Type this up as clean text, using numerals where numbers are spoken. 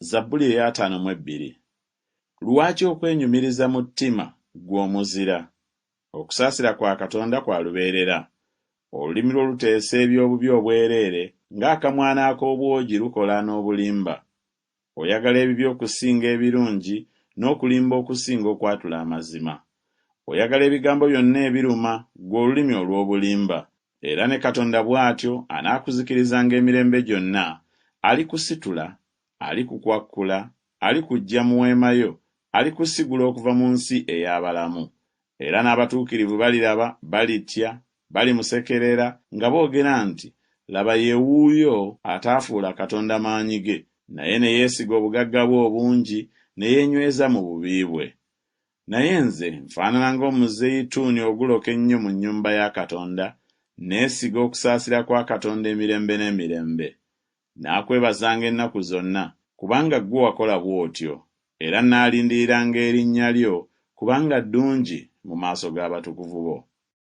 Zabbuli eya 5:2. Lwaki okwenyumiriza mu ttima gw'omuzira? Okusaasira kwa Katonda kwa lubeerera. Olulimi lwo luteesa eby'obubi obwereere ng'akamwana ak'obwogi lukola n'obulimba. Oyagala ebibi okusinga ebirungi n'okulimba okusinga okwatula amazima. Oyagala ebigambo byonna ebiruma ggwe olulimi olw'obulimba. Era ne Katonda bw'atyo anaakuzikirizanga emirembe gyonna, alikusitula, alikukwakkula, alikuggya mu weema yo, alikusigula okuva mu nsi ey'abalamu. Era n'abatuukirivu baliraba, balitya, balimusekerera nga boogera nti, laba ye wuuyo ataafuula Katonda maanyi ge, naye ne yeesiga obugagga bwe obungi ne yeenyweza mu bubi bwe. Naye nze nfaanana ng'omuzeyituuni oguloka ennyo mu nnyumba ya Katonda, neesiga okusaasira kwa Katonda emirembe n'emirembe. Naakwebazanga ennaku zonna, kubanga ggwe wakola bw'otyo, era nnaalindiriranga erinnya lyo, kubanga ddungi mu maaso g'abatukuvu bo.